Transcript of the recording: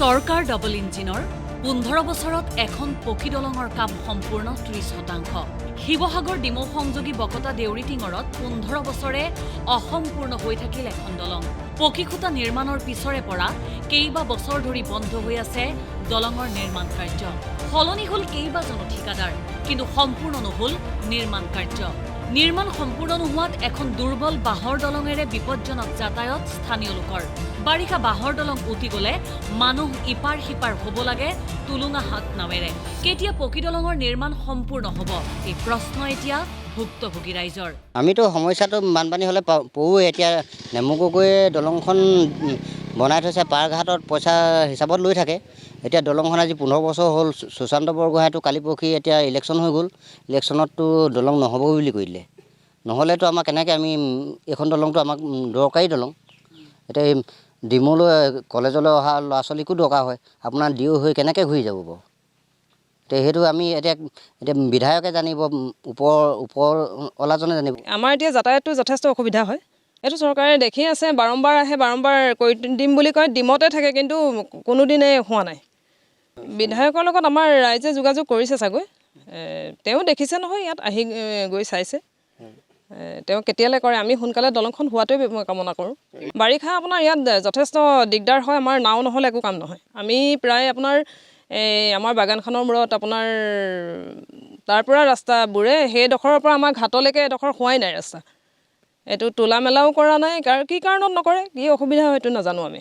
চৰকাৰ ডাবল ইঞ্জিনৰ 15 বছৰত এখন পকী দলঙৰ কাম সম্পূৰ্ণ 30%। শিৱসাগৰ ডিমৌ সংযোগী বকতা দেউৰী টিঙৰত 15 বছৰে অসম্পূৰ্ণ হৈ থাকিল এখন দলং। পকী খুঁটা নিৰ্মাণৰ পিছৰে পৰা কেইবা বছৰ ধৰি বন্ধ হৈ আছে দলঙৰ নিৰ্মাণ কাৰ্য। সলনি হ'ল কেইবাজনো ঠিকাদাৰ, কিন্তু সম্পূৰ্ণ নহ'ল নিৰ্মাণ কাৰ্য। নিৰ্মাণ সম্পূৰ্ণ নোহোৱাত এখন দুৰ্বল বাঁহৰ দলঙেৰে বিপজ্জনক যাতায়াত স্থানীয় লোকৰ। বাৰিষা বাঁহৰ দলং উটি গ'লে মানুহ ইপাৰ সিপাৰ হ'ব লাগে টুলুঙা হাত নাৱেৰে। কেতিয়া পকী দলঙৰ নিৰ্মাণ সম্পূৰ্ণ হ'ব, এই প্ৰশ্ন এতিয়া ভুক্তভোগী ৰাইজৰ। আমিতো সমস্যাটো বানপানী হ'লে পৰোঁ। এতিয়া নেমু গগৈয়ে দলংখন বনাই থৈছে, পাৰঘাটত পইচা হিচাপত লৈ থাকে। এতিয়া দলংখন আজি 15 বছৰ হ'ল। সুশান্ত বৰগোহাঁইতো কালি পৰহি এতিয়া ইলেকশ্যন হৈ গ'ল। ইলেকশ্যনততো দলং নহ'ব বুলি কৈ দিলে। নহ'লেতো আমাক কেনেকৈ আমি এইখন দলংটো আমাক দৰকাৰী দলং। এতিয়া এই ডিমৌলৈ কলেজলৈ অহা ল'ৰা ছোৱালীকো দৰকাৰ হয়। আপোনাৰ ডিঅ হৈ কেনেকৈ ঘূৰি যাব বাৰু? এতিয়া সেইটো আমি এতিয়া বিধায়কে জানিব, ওপৰৱালাজনে জানিব। আমাৰ এতিয়া যাতায়াতটো যথেষ্ট অসুবিধা হয়। এইটো চৰকাৰে দেখি আছে, বাৰম্বাৰ আহে, বাৰম্বাৰ কৰি দিম বুলি কয়, ডিমতে থাকে, কিন্তু কোনোদিনে হোৱা নাই। বিধায়কৰ লগত আমাৰ ৰাইজে যোগাযোগ কৰিছে চাগৈ। তেওঁ দেখিছে নহয়, ইয়াত আহি গৈ চাইছে। তেওঁ কেতিয়ালৈ কৰে, আমি সোনকালে দলংখন হোৱাটোৱে মই কামনা কৰোঁ। বাৰিষা আপোনাৰ ইয়াত যথেষ্ট দিগদাৰ হয়। আমাৰ নাও নহ'লে একো কাম নহয়। আমি প্ৰায় আপোনাৰ আমাৰ বাগানখনৰ মূৰত আপোনাৰ তাৰ পৰা ৰাস্তা বুৰে, সেইডোখৰৰ পৰা আমাৰ ঘাটলৈকে এডোখৰ হোৱাই নাই ৰাস্তা। এইটো তোলা মেলাও কৰা নাই, কি কাৰণত নকৰে, কি অসুবিধা হয়তো নাজানো আমি।